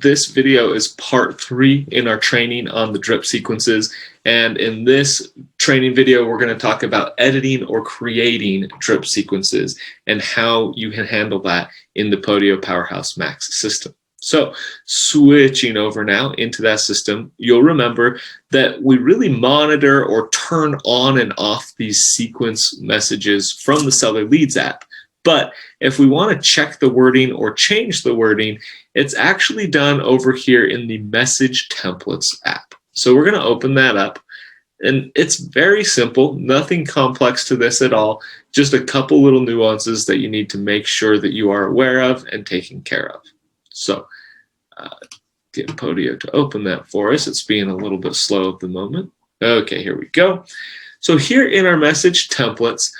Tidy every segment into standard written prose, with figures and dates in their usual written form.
this video is part 3 in our training on the drip sequences. And in this training video, we're going to talk about editing or creating drip sequences and how you can handle that in the Podio Powerhouse Max system. So switching over now into that system, you'll remember that we really monitor or turn on and off these sequence messages from the Seller Leads app. But if we want to check the wording or change the wording, it's actually done over here in the Message Templates app. So we're going to open that up. And it's very simple, nothing complex to this at all, just a couple little nuances that you need to make sure that you are aware of and taking care of. So get Podio to open that for us. It's being a little bit slow at the moment. Okay, here we go. So here in our message templates,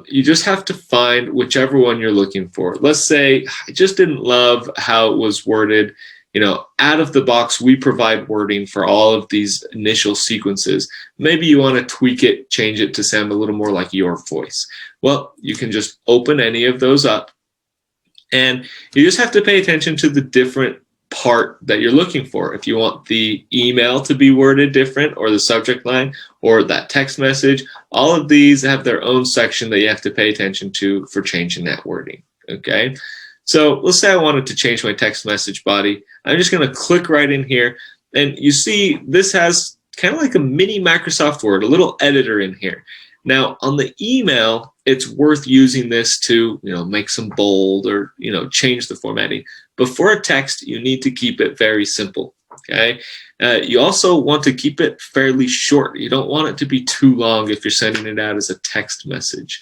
you just have to find whichever one you're looking for. Let's say I just didn't love how it was worded. You know, out of the box, we provide wording for all of these initial sequences. Maybe you want to tweak it, change it to sound a little more like your voice. Well, you can just open any of those up. And you just have to pay attention to the different part that you're looking for. If you want the email to be worded different, or the subject line, or that text message, all of these have their own section that you have to pay attention to for changing that wording. Okay, so let's say I wanted to change my text message body. I'm just going to click right in here, and you see this has kind of like a mini Microsoft Word, a little editor in here. Now on the email, it's worth using this to, make some bold or, change the formatting. But for a text, you need to keep it very simple, okay? You also want to keep it fairly short. You don't want it to be too long if you're sending it out as a text message.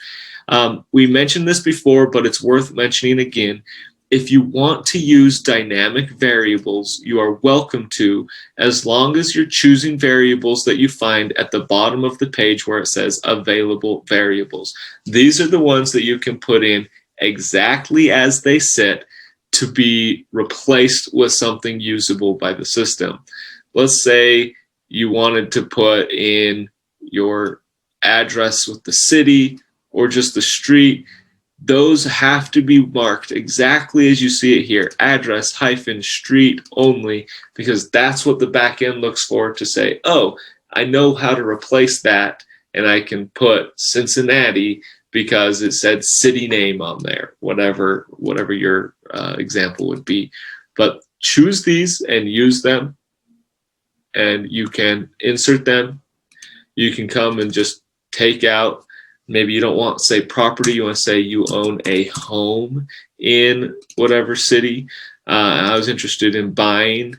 We mentioned this before, but it's worth mentioning again. If you want to use dynamic variables, you are welcome to, as long as you're choosing variables that you find at the bottom of the page where it says available variables. These are the ones that you can put in exactly as they sit to be replaced with something usable by the system. Let's say you wanted to put in your address with the city or just the street. Those have to be marked exactly as you see it here, address hyphen street only, because that's what the back end looks for to say, oh, I know how to replace that, and I can put Cincinnati because it said city name on there, whatever your example would be. But choose these and use them, and you can insert them. You can come and just take out. Maybe you don't want to say property, you want to say you own a home in whatever city. I was interested in buying.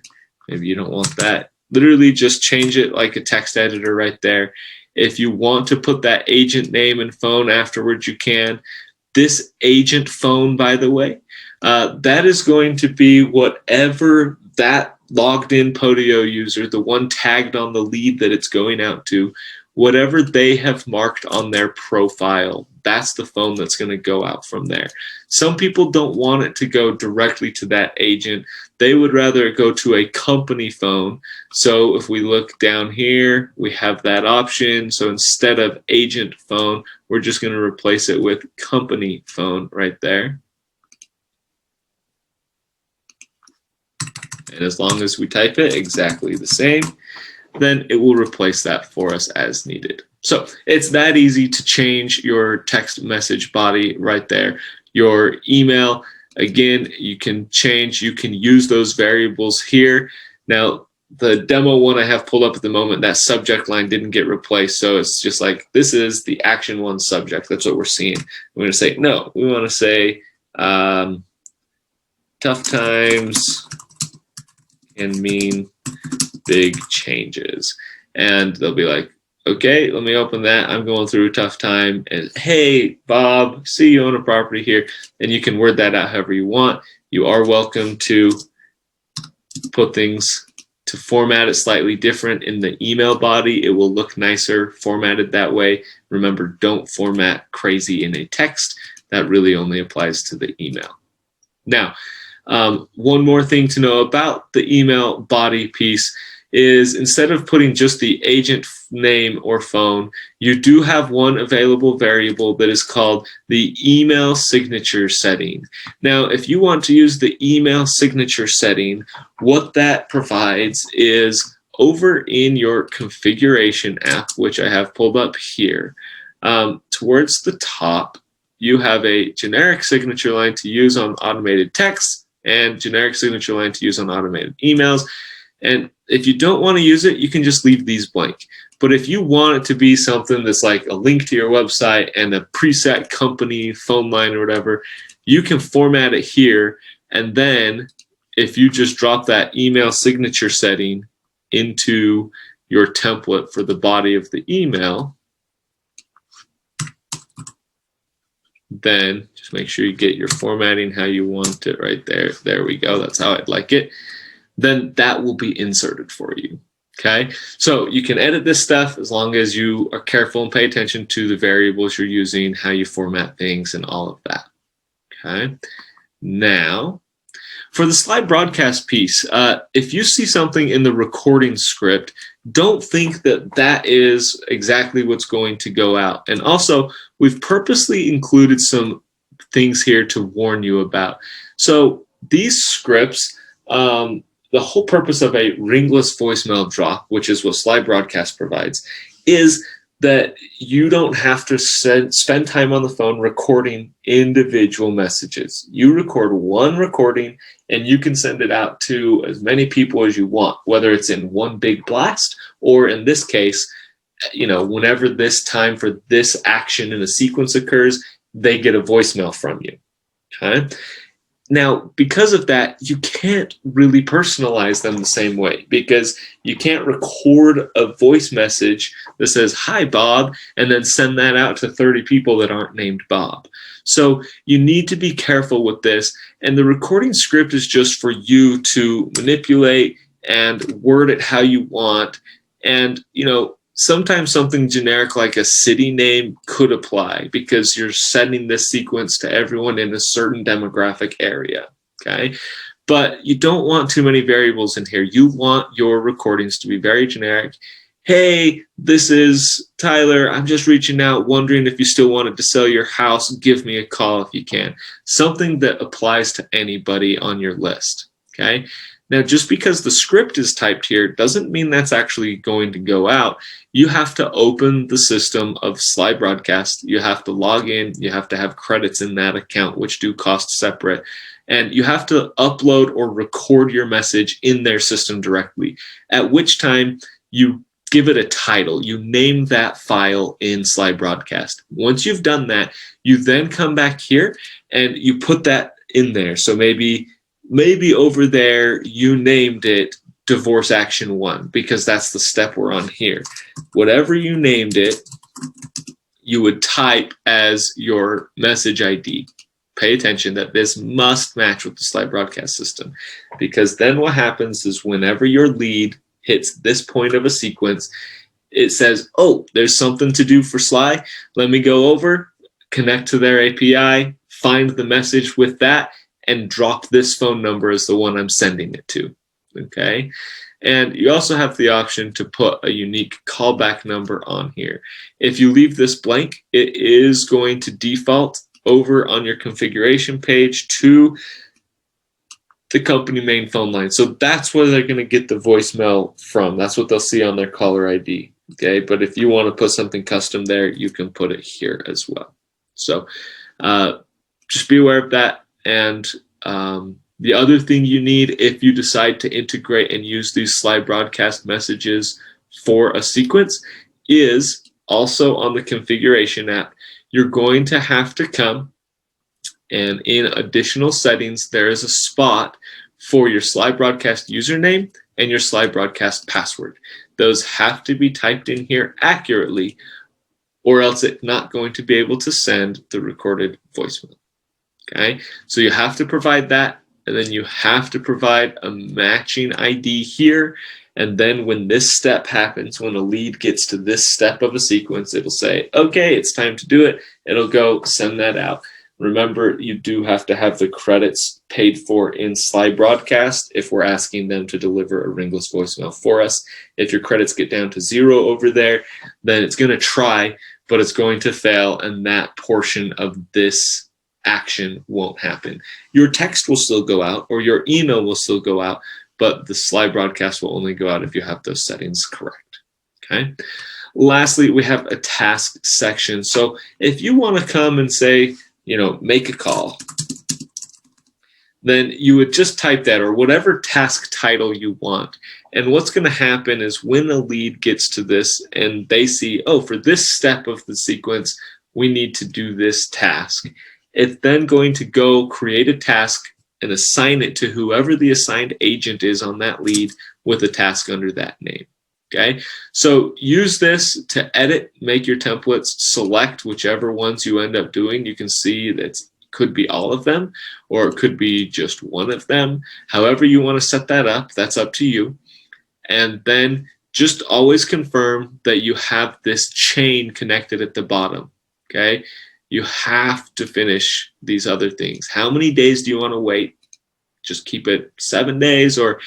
Maybe you don't want that. Literally just change it like a text editor right there. If you want to put that agent name and phone afterwards, you can. This agent phone, by the way, that is going to be whatever that logged in Podio user, the one tagged on the lead that it's going out to, whatever they have marked on their profile, that's the phone that's going to go out from there. Some people don't want it to go directly to that agent. They would rather go to a company phone. So if we look down here, we have that option. So instead of agent phone, we're just going to replace it with company phone right there. And as long as we type it exactly the same, then it will replace that for us as needed. So it's that easy to change your text message body right there. Your email, again, you can change, you can use those variables here. Now, the demo one I have pulled up at the moment, that subject line didn't get replaced. So it's just like, this is the action one subject. That's what we're seeing. We're going to say, no, we want to say tough times can mean big changes. And they'll be like, okay, let me open that. I'm going through a tough time. And hey, Bob, see you own a property here. And you can word that out however you want. You are welcome to put things to format it slightly different in the email body. It will look nicer formatted that way. Remember, don't format crazy in a text. That really only applies to the email. Now, one more thing to know about the email body piece is instead of putting just the agent name or phone, you do have one available variable that is called the email signature setting. Now, if you want to use the email signature setting, what that provides is over in your configuration app, which I have pulled up here, towards the top, you have a generic signature line to use on automated text and generic signature line to use on automated emails. And if you don't want to use it, you can just leave these blank. But if you want it to be something that's like a link to your website and a preset company phone line or whatever, you can format it here. And then if you just drop that email signature setting into your template for the body of the email, then just make sure you get your formatting how you want it right there. There we go. That's how I'd like it. Then that will be inserted for you. Okay, so you can edit this stuff as long as you are careful and pay attention to the variables you're using, how you format things, and all of that. Okay, now for the slide broadcast piece, if you see something in the recording script, don't think that that is exactly what's going to go out. And also, we've purposely included some things here to warn you about. So these scripts, the whole purpose of a ringless voicemail drop, which is what slide broadcast provides, is that you don't have to spend time on the phone recording individual messages. You record one recording and you can send it out to as many people as you want, whether it's in one big blast or in this case, whenever this time for this action in a sequence occurs, they get a voicemail from you. Okay. Now, because of that, you can't really personalize them the same way because you can't record a voice message that says, "Hi, Bob," and then send that out to 30 people that aren't named Bob. So you need to be careful with this. And the recording script is just for you to manipulate and word it how you want. And, sometimes something generic like a city name could apply because you're sending this sequence to everyone in a certain demographic area, okay? But you don't want too many variables in here. You want your recordings to be very generic. "Hey, this is Tyler. I'm just reaching out, wondering if you still wanted to sell your house. Give me a call if you can." Something that applies to anybody on your list, okay? Now, just because the script is typed here doesn't mean that's actually going to go out. You have to open the system of Slide Broadcast. You have to log in. You have to have credits in that account, which do cost separate. And you have to upload or record your message in their system directly, at which time you give it a title. You name that file in Slide Broadcast. Once you've done that, you then come back here and you put that in there. So maybe over there you named it Divorce Action 1 because that's the step we're on here. Whatever you named it, you would type as your message ID. Pay attention that this must match with the Slide Broadcast system because then what happens is whenever your lead hits this point of a sequence, it says, "Oh, there's something to do for Sly. Let me go over, connect to their API, find the message with that, and drop this phone number as the one I'm sending it to." Okay. And you also have the option to put a unique callback number on here. If you leave this blank, it is going to default over on your configuration page to the company main phone line. So that's where they're going to get the voicemail from. That's what they'll see on their caller ID. Okay. But if you want to put something custom there, you can put it here as well. So just be aware of that. And the other thing you need if you decide to integrate and use these Slide Broadcast messages for a sequence is also on the configuration app. You're going to have to come and in additional settings, there is a spot for your Slide Broadcast username and your Slide Broadcast password. Those have to be typed in here accurately or else it's not going to be able to send the recorded voicemail. Okay, so you have to provide that, and then you have to provide a matching ID here. And then when this step happens, when a lead gets to this step of a sequence, it'll say, "Okay, it's time to do it." It'll go send that out. Remember, you do have to have the credits paid for in Slide Broadcast if we're asking them to deliver a ringless voicemail for us. If your credits get down to 0 over there, then it's going to try, but it's going to fail, and that portion of this action won't happen. Your text will still go out, or your email will still go out, but the Slide Broadcast will only go out if you have those settings correct. Okay. Lastly, we have a task section. So if you want to come and say, make a call, then you would just type that, or whatever task title you want. And what's going to happen is when a lead gets to this and they see, oh, for this step of the sequence, we need to do this task. It's then going to go create a task and assign it to whoever the assigned agent is on that lead with a task under that name. Okay, so use this to edit, make your templates, select whichever ones you end up doing. You can see that it could be all of them, or it could be just one of them. However you want to set that up, that's up to you. And then just always confirm that you have this chain connected at the bottom. Okay, you have to finish these other things. How many days do you want to wait? Just keep it 7 days, or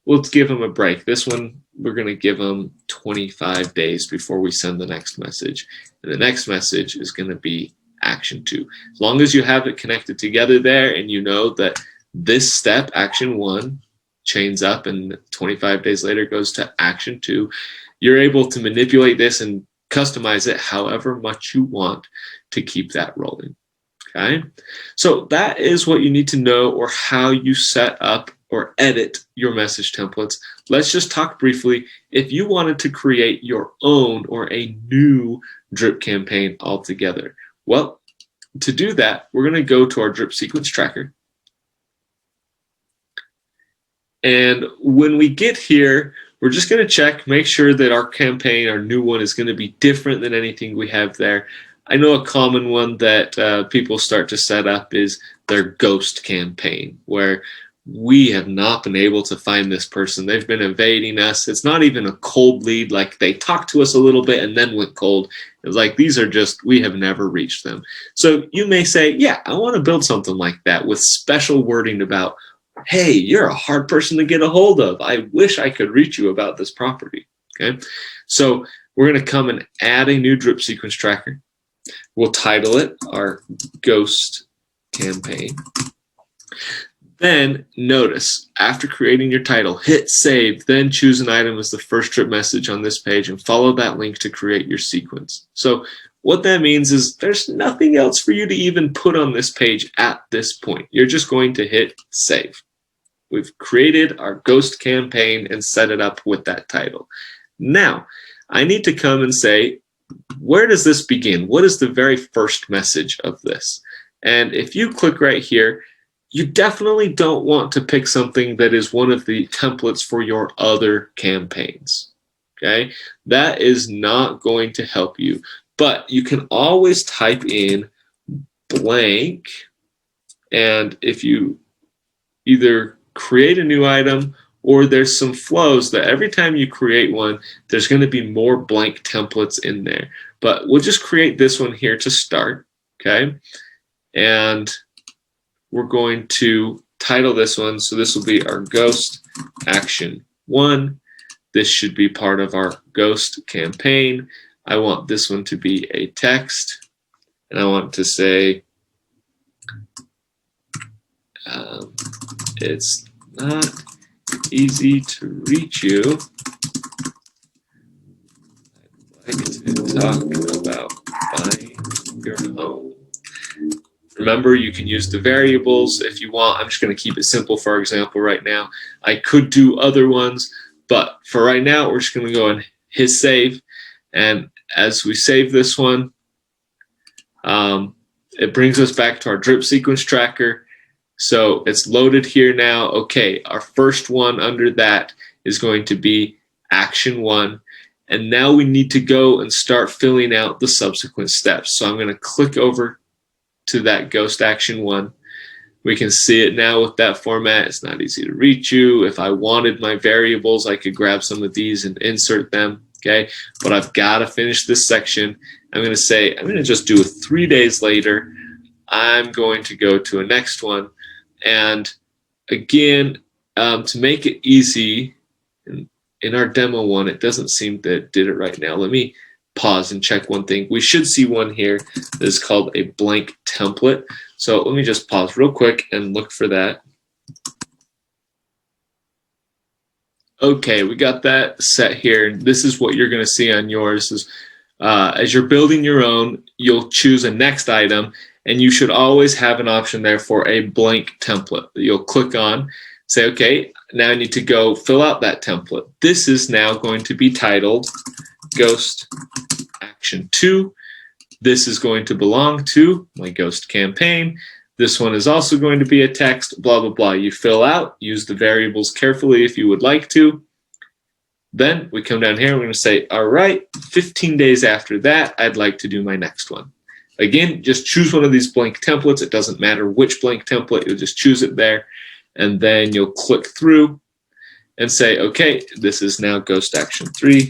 we'll give them a break. This one, we're going to give them 25 days before we send the next message. And the next message is going to be action 2. As long as you have it connected together there and you know that this step, action 1, chains up and 25 days later goes to action 2, you're able to manipulate this and customize it however much you want to keep that rolling. Okay, so that is what you need to know, or how you set up or edit your message templates. Let's just talk briefly. If you wanted to create your own or a new drip campaign altogether, well, to do that, we're going to go to our drip sequence tracker. And when we get here, we're just going to check, make sure that our campaign, our new one, is going to be different than anything we have there. I know a common one that people start to set up is their ghost campaign, where we have not been able to find this person. They've been evading us. It's not even a cold lead, like they talked to us a little bit and then went cold. It's like these are just, we have never reached them. So you may say, yeah, I want to build something like that with special wording about, hey, you're a hard person to get a hold of. I wish I could reach you about this property. Okay, so we're going to come and add a new drip sequence tracker. We'll title it our ghost campaign. Then notice, after creating your title, hit save, then choose an item as the first drip message on this page and follow that link to create your sequence. So what that means is there's nothing else for you to even put on this page at this point. You're just going to hit save. We've created our ghost campaign and set it up with that title. Now, I need to come and say, where does this begin? What is the very first message of this? And if you click right here, you definitely don't want to pick something that is one of the templates for your other campaigns. Okay, that is not going to help you. But you can always type in blank, and if you either create a new item, or there's some flows that every time you create one, there's going to be more blank templates in there. But we'll just create this one here to start, okay? And we're going to title this one, so this will be our Ghost Action 1. This should be part of our Ghost campaign. I want this one to be a text, and I want to say, it's not easy to reach you. I'd like to talk about buying your home. Remember, you can use the variables if you want. I'm just going to keep it simple for our example right now. I could do other ones, but for right now, we're just going to go and hit save. And as we save this one, it brings us back to our drip sequence tracker. So it's loaded here now. Okay, our first one under that is going to be action 1. And now we need to go and start filling out the subsequent steps. So I'm going to click over to that Ghost Action 1. We can see it now with that format. It's not easy to reach you. If I wanted my variables, I could grab some of these and insert them. Okay, but I've got to finish this section. I'm going to say, I'm going to just do it 3 days later. I'm going to go to a next one. And again, to make it easy, in our demo one, it doesn't seem that it did it right now. Let me pause and check one thing. We should see one here that is called a blank template. So let me just pause real quick and look for that. Okay, we got that set here. This is what you're going to see on yours. As you're building your own, you'll choose a next item, and you should always have an option there for a blank template that you'll click on. Say, okay, now I need to go fill out that template. This is now going to be titled Ghost Action 2. This is going to belong to my Ghost campaign. This one is also going to be a text, blah, blah, blah. You fill out, use the variables carefully if you would like to. Then we come down here, we're going to say, all right, 15 days after that, I'd like to do my next one. Again, just choose one of these blank templates. It doesn't matter which blank template, you'll just choose it there. And then you'll click through and say, okay, this is now Ghost Action 3.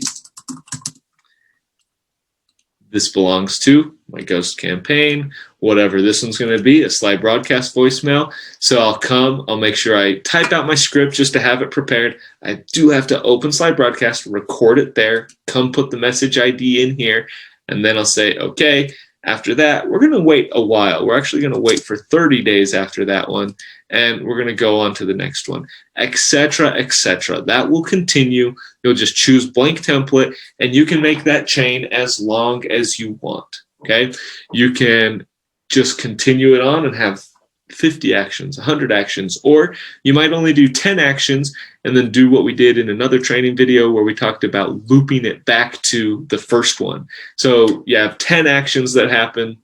This belongs to my Ghost campaign, whatever this one's going to be, a slide broadcast voicemail. So I'll make sure I type out my script just to have it prepared. I do have to open slide broadcast, record it there, come put the message ID in here, and then I'll say, okay, after that, we're going to wait a while. We're actually going to wait for 30 days after that one, and we're going to go on to the next one, etc., etc. That will continue. You'll just choose blank template, and you can make that chain as long as you want, okay? You can just continue it on and have 50 actions, 100 actions, or you might only do 10 actions and then do what we did in another training video where we talked about looping it back to the first one. So you have 10 actions that happen,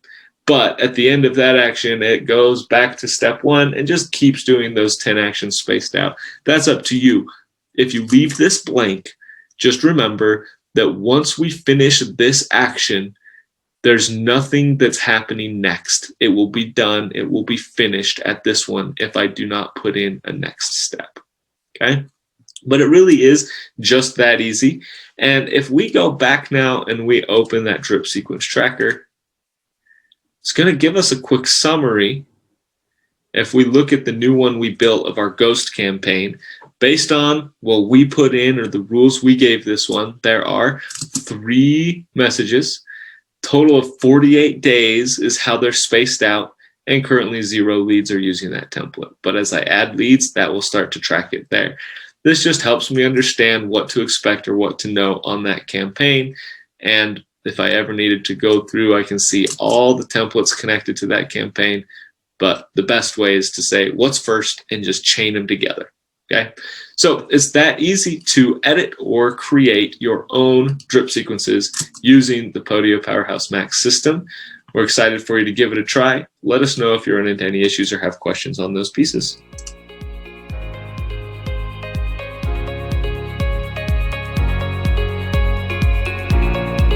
but at the end of that action, it goes back to step one and just keeps doing those 10 actions spaced out. That's up to you. If you leave this blank, just remember that once we finish this action, there's nothing that's happening next. It will be done. It will be finished at this one if I do not put in a next step, okay? But it really is just that easy. And if we go back now and we open that drip sequence tracker, it's going to give us a quick summary. If we look at the new one we built of our Ghost campaign, based on what we put in or the rules we gave this one, there are 3 messages. Total of 48 days is how they're spaced out, and currently 0 leads are using that template. But as I add leads, that will start to track it there. This just helps me understand what to expect or what to know on that campaign. And if I ever needed to go through, I can see all the templates connected to that campaign. But the best way is to say what's first and just chain them together. Okay, so it's that easy to edit or create your own drip sequences using the Podio Powerhouse Max system. We're excited for you to give it a try. Let us know if you run into any issues or have questions on those pieces.